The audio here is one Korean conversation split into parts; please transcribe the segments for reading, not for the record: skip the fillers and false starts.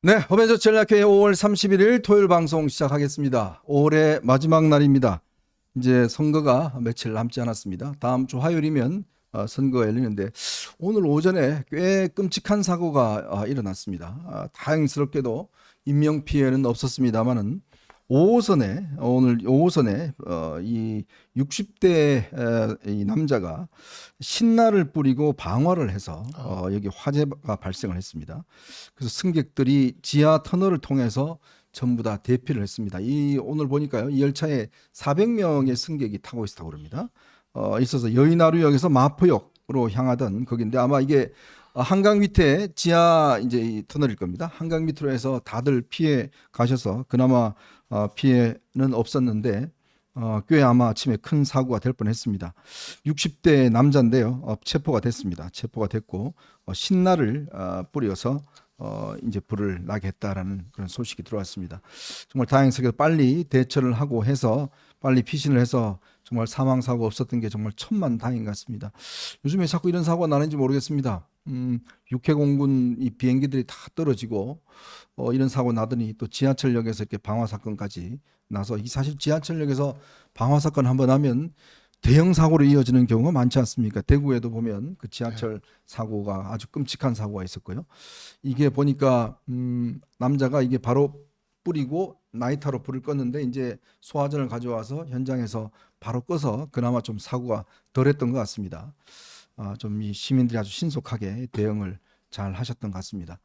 네, 허벤저 전략회 5월 31일 토요일 방송 시작하겠습니다. 5월의 마지막 날입니다. 이제 선거가 며칠 남지 않았습니다. 다음 주 화요일이면 선거가 열리는데 오늘 오전에 꽤 끔찍한 사고가 일어났습니다. 다행스럽게도 인명 피해는 없었습니다만은 오늘 5호선에 이 60대 이 남자가 신나를 뿌리고 방화를 해서 여기 화재가 발생을 했습니다. 그래서 승객들이 지하 터널을 통해서 전부 다 대피를 했습니다. 오늘 보니까요, 이 열차에 400명의 승객이 타고 있었다고 그럽니다. 있어서 여의나루역에서 마포역으로 향하던 거긴데 아마 이게 한강 밑에 지하 이제 이 터널일 겁니다. 한강 밑으로 해서 다들 피해 가셔서 그나마 피해는 없었는데 꽤 아마 아침에 큰 사고가 될 뻔했습니다. 60대 남자인데요, 체포가 됐습니다. 체포가 됐고 신나를 뿌려서 이제 불을 나게 했다라는 그런 소식이 들어왔습니다. 정말 다행스럽게 빨리 대처를 하고 해서 빨리 피신을 해서 정말 사망 사고가 없었던 게 정말 천만 다행인 것 같습니다. 요즘에 자꾸 이런 사고가 나는지 모르겠습니다. 육해공군 이 비행기들이 다 떨어지고 이런 사고 나더니 또 지하철역에서 이렇게 방화 사건까지 나서 이 사실 지하철역에서 방화 사건 한번 하면 대형 사고로 이어지는 경우가 많지 않습니까? 대구에도 보면 그 지하철 사고가 아주 끔찍한 사고가 있었고요. 이게 보니까 남자가 이게 바로 뿌리고 나이타로 불을 껐는데 이제 소화전을 가져와서 현장에서 바로 꺼서 그나마 좀 사고가 덜했던 것 같습니다. 좀 이 시민들이 아주 신속하게 대응을 잘 하셨던 것 같습니다.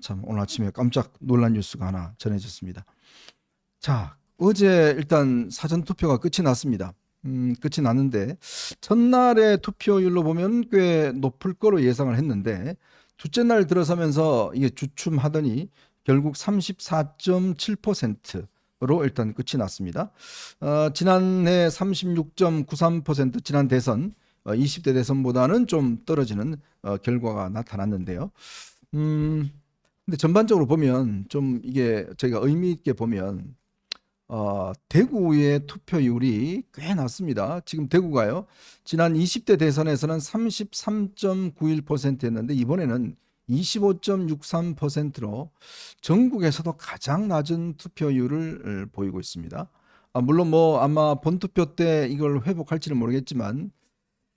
참 오늘 아침에 깜짝 놀란 뉴스가 하나 전해졌습니다. 자, 어제 일단 사전 투표가 끝이 났습니다. 끝이 났는데 첫날의 투표율로 보면 꽤 높을 거로 예상을 했는데 둘째 날 들어서면서 이게 주춤하더니 결국 34.7%로 일단 끝이 났습니다. 지난해 36.93% 지난 대선 20대 대선보다는 좀 떨어지는 결과가 나타났는데요. 근데 전반적으로 보면 좀 이게 저희가 의미 있게 보면 대구의 투표율이 꽤 낮습니다. 지금 대구가요, 지난 20대 대선에서는 33.91%였는데 이번에는 25.63%로 전국에서도 가장 낮은 투표율을 보이고 있습니다. 물론 뭐 아마 본투표 때 이걸 회복할지는 모르겠지만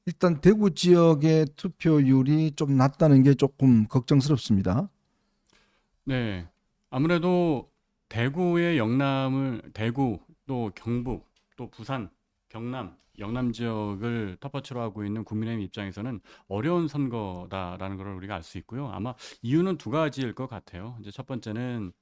일단 대구 지역의 투표율이 좀 낮다는 게 조금 걱정스럽습니다. 네. 아무래도 대구의 대구, 또 경북, 또 부산, 경남, 영남 지역을 텃밭으로 하고 있는 국민의힘 입장에서는 어려운 선거다라는 걸 우리가 알 수 있고요. 아마 이유는 두 가지일 것 같아요. 이제 첫 번째는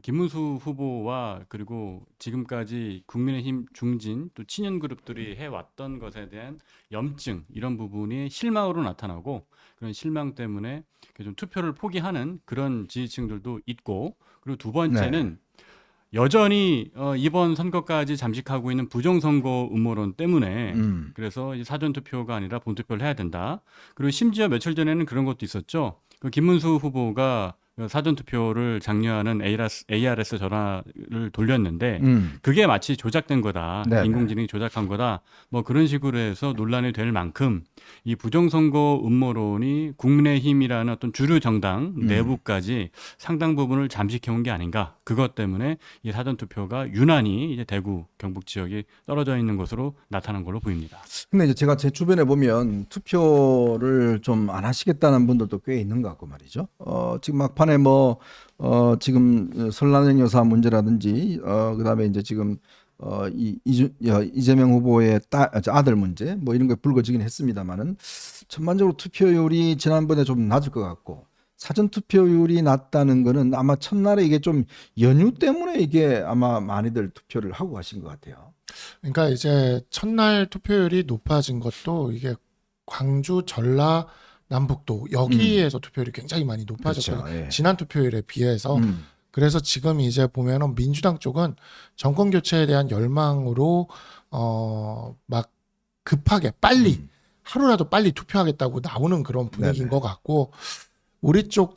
김문수 후보와 그리고 지금까지 국민의힘 중진 또 친윤 그룹들이 해왔던 것에 대한 염증 이런 부분이 실망으로 나타나고 그런 실망 때문에 좀 투표를 포기하는 그런 지지층들도 있고 그리고 두 네. 번째는 여전히 이번 선거까지 잠식하고 있는 부정선거 음모론 때문에 음. 그래서 이 사전투표가 아니라 본투표를 해야 된다. 그리고 심지어 며칠 전에는 그런 것도 있었죠. 그 김문수 후보가 그 사전투표를 장려하는 ARS 전화를 돌렸는데 음. 그게 마치 조작된 거다. 네네. 인공지능이 조작한 거다. 뭐 그런 식으로 해서 논란이 될 만큼 이 부정선거 음모론이 국민의힘이라는 어떤 주류 정당 음. 내부까지 상당 부분을 잠식해온 게 아닌가. 그것 때문에 이 사전투표가 유난히 이제 대구, 경북 지역이 떨어져 있는 것으로 나타난 걸로 보입니다. 근데 이제 제가 제 주변에 보면 투표를 좀 안 하시겠다는 분들도 꽤 있는 것 같고 말이죠. 지금 막판에 뭐, 지금 설나는 여사 문제라든지, 그다음에 이제 지금, 이재명 후보의 아들 문제, 뭐 이런 게 불거지긴 했습니다만은 전반적으로 투표율이 지난번에 좀 낮을 것 같고, 사전 투표율이 낮다는 거는 아마 첫날에 이게 좀 연휴 때문에 이게 아마 많이들 투표를 하고 가신 것 같아요. 그러니까 이제 첫날 투표율이 높아진 것도 이게 광주, 전라, 남북도 음. 여기에서 투표율이 굉장히 많이 높아졌거든요. 그렇죠. 예. 지난 투표율에 비해서. 음. 그래서 지금 이제 보면은 민주당 쪽은 정권 교체에 대한 열망으로 막 급하게 빨리 음. 하루라도 빨리 투표하겠다고 나오는 그런 분위기인 네네. 것 같고 우리 쪽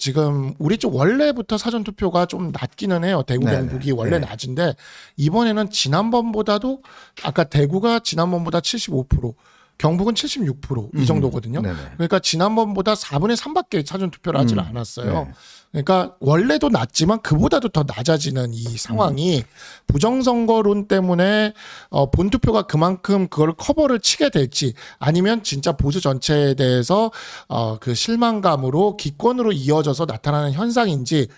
원래부터 사전 투표가 좀 낮기는 해요. 대구 네네. 경북이 원래 예. 낮은데 이번에는 지난번보다도 아까 대구가 지난번보다 75%, 경북은 76%이 정도거든요. 네네. 그러니까 지난번보다 4분의 3밖에 사전 투표를 하질 음. 않았어요. 네. 그러니까 원래도 낮지만 그보다도 더 낮아지는 이 상황이 부정선거론 때문에 본투표가 그만큼 그걸 커버를 치게 될지 아니면 진짜 보수 전체에 대해서 그 실망감으로 기권으로 이어져서 나타나는 현상인지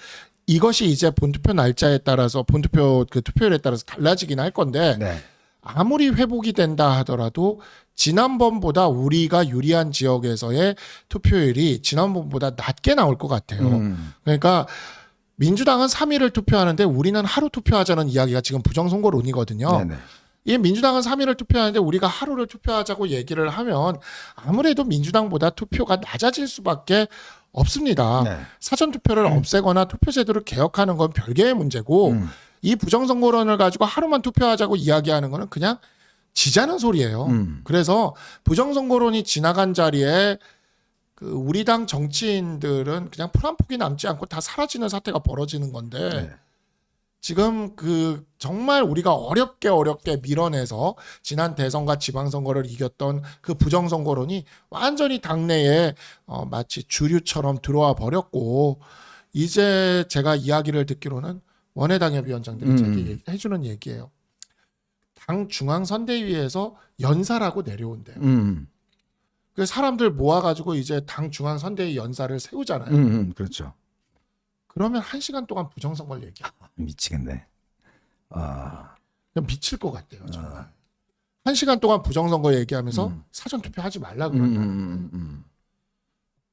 이것이 이제 본투표 날짜에 따라서 본투표 그 투표율에 따라서 달라지긴 할 건데 네. 아무리 아무리 회복이 된다 하더라도 지난번보다 우리가 유리한 지역에서의 투표율이 지난번보다 낮게 나올 것 같아요. 그러니까 민주당은 3일을 투표하는데 우리는 하루 투표하자는 이야기가 지금 부정선거론이거든요. 네네. 이 민주당은 3일을 투표하는데 우리가 하루를 투표하자고 얘기를 하면 아무래도 민주당보다 투표가 낮아질 수밖에 없습니다. 네. 사전투표를 없애거나 투표제도를 개혁하는 건 별개의 문제고 이 부정선거론을 가지고 하루만 투표하자고 이야기하는 거는 그냥 지자는 소리예요. 그래서 부정선거론이 지나간 자리에 그 우리 당 정치인들은 그냥 풀 한 폭이 남지 않고 다 사라지는 사태가 벌어지는 건데 네. 지금 그 정말 우리가 어렵게 밀어내서 지난 대선과 지방선거를 이겼던 그 부정선거론이 완전히 당내에 마치 주류처럼 들어와 버렸고 이제 제가 이야기를 듣기로는 원외당협위원장들이 제게 해주는 얘기예요. 당 중앙선대위에서 연사라고 내려온대요. 그 사람들 모아가지고 이제 당 중앙선대위 연사를 세우잖아요. 그렇죠. 그러면 1시간 동안 부정선거를 얘기해. 미치겠네. 아, 그냥 미칠 것 같대요, 정말. 1시간 동안 부정선거 얘기하면서 사전투표 하지 말라 그런다.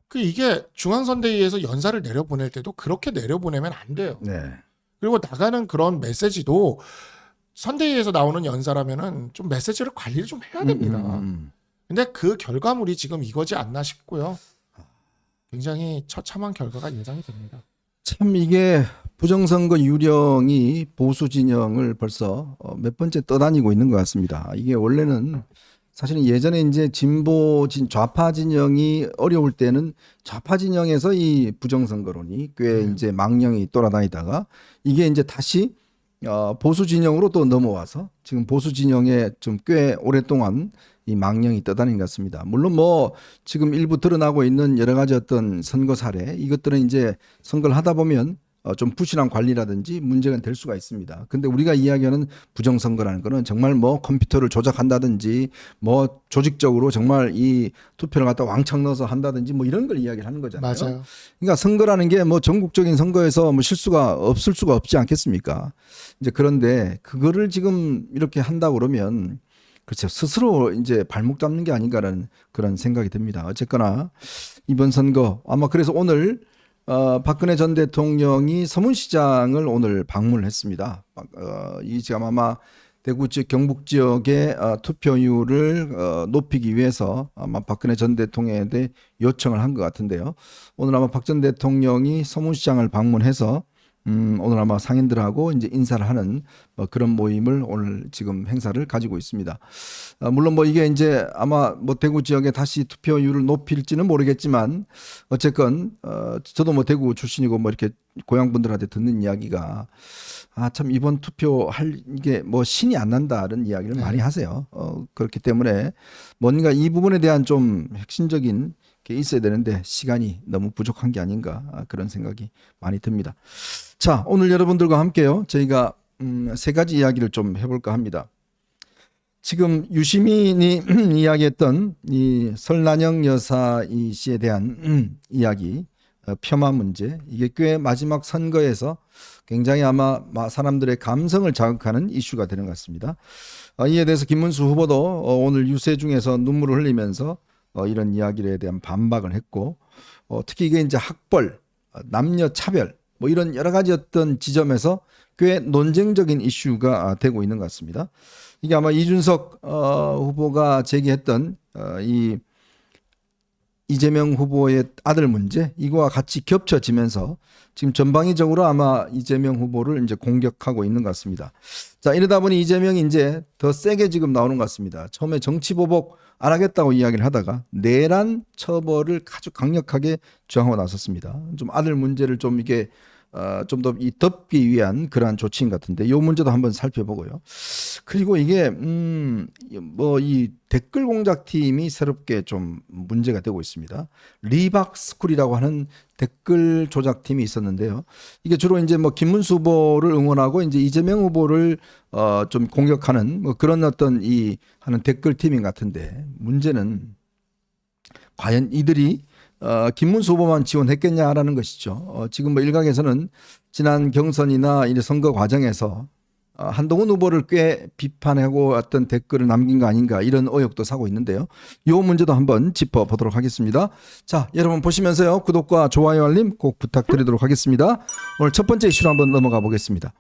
그 이게 중앙선대위에서 연사를 내려보낼 때도 그렇게 내려보내면 안 돼요. 네. 그리고 나가는 그런 메시지도 선대위에서 나오는 연사라면은 좀 메시지를 관리를 좀 해야 됩니다. 근데 그 결과물이 지금 이거지 않나 싶고요. 굉장히 처참한 결과가 예상이 됩니다. 참 이게 부정선거 유령이 보수 진영을 벌써 몇 번째 떠다니고 있는 것 같습니다. 이게 원래는 사실은 예전에 이제 좌파 진영이 어려울 때는 좌파 진영에서 이 부정선거론이 꽤 이제 망령이 돌아다니다가 이게 이제 다시 보수 진영으로 또 넘어와서 지금 보수 진영에 좀 꽤 오랫동안 이 망령이 떠다닌 것 같습니다. 물론 뭐 지금 일부 드러나고 있는 여러 가지 어떤 선거 사례 이것들은 이제 선거를 하다 보면 좀 부실한 관리라든지 문제가 될 수가 있습니다. 근데 우리가 이야기하는 부정선거라는 거는 정말 뭐 컴퓨터를 조작한다든지 뭐 조직적으로 정말 이 투표를 갖다 왕창 넣어서 한다든지 뭐 이런 걸 이야기를 하는 거잖아요. 맞아요. 그러니까 선거라는 게 뭐 전국적인 선거에서 뭐 실수가 없을 수가 없지 않겠습니까? 이제 그런데 그거를 지금 이렇게 한다 그러면 글쎄요, 스스로 이제 발목 잡는 게 아닌가라는 그런 생각이 듭니다. 어쨌거나 이번 선거 아마 그래서 오늘 박근혜 전 대통령이 서문시장을 오늘 방문을 했습니다. 이 지금 아마 대구 지역, 경북 지역의 투표율을 높이기 위해서 아마 박근혜 전 대통령에 대해 요청을 한 것 같은데요. 오늘 아마 박 전 대통령이 서문시장을 방문해서 오늘 아마 상인들하고 이제 인사를 하는 그런 모임을 오늘 지금 행사를 가지고 있습니다. 물론 뭐 이게 이제 아마 뭐 대구 지역에 다시 투표율을 높일지는 모르겠지만 어쨌건 저도 뭐 대구 출신이고 뭐 이렇게 고향 분들한테 듣는 이야기가 참 이번 투표할 이게 뭐 신이 안 난다는 이야기를 많이 하세요. 그렇기 때문에 뭔가 이 부분에 대한 좀 핵심적인 게 있어야 되는데 시간이 너무 부족한 게 아닌가 그런 생각이 많이 듭니다. 자, 오늘 여러분들과 함께요. 저희가 세 가지 이야기를 좀 해볼까 합니다. 지금 유시민이 이야기했던 이 설난영 여사 이 씨에 대한 이야기, 폄하 문제, 이게 꽤 마지막 선거에서 굉장히 아마 사람들의 감성을 자극하는 이슈가 되는 것 같습니다. 이에 대해서 김문수 후보도 오늘 유세 중에서 눈물을 흘리면서 이런 이야기에 대한 반박을 했고, 특히 이게 이제 학벌, 남녀 차별, 뭐 이런 여러 가지 어떤 지점에서 꽤 논쟁적인 이슈가 되고 있는 것 같습니다. 이게 아마 이준석 후보가 제기했던 이 이재명 후보의 아들 문제 이거와 같이 겹쳐지면서 지금 전방위적으로 아마 이재명 후보를 이제 공격하고 있는 것 같습니다. 자, 이러다 보니 이재명이 이제 더 세게 지금 나오는 것 같습니다. 처음에 정치 보복 안 하겠다고 이야기를 하다가 내란 처벌을 아주 강력하게 주장하고 나섰습니다. 좀 아들 문제를 좀 이게 좀 더 이 덮기 위한 그러한 조치인 것 같은데 이 문제도 한번 살펴보고요. 그리고 이게 뭐 이 댓글 공작팀이 새롭게 좀 문제가 되고 있습니다. 리박스쿨이라고 하는 댓글 조작팀이 있었는데요. 이게 주로 이제 뭐 김문수 후보를 응원하고 이제 이재명 후보를 좀 공격하는 뭐 그런 어떤 이 하는 댓글 팀인 것 같은데 문제는 과연 이들이 김문수 후보만 지원했겠냐라는 것이죠. 지금 뭐 일각에서는 지난 경선이나 이제 선거 과정에서 한동훈 후보를 꽤 비판하고 어떤 댓글을 남긴 거 아닌가 이런 의혹도 사고 있는데요. 이 문제도 한번 짚어보도록 하겠습니다. 자, 여러분 보시면서요. 구독과 좋아요 알림 꼭 부탁드리도록 하겠습니다. 오늘 첫 번째 이슈로 한번 넘어가 보겠습니다.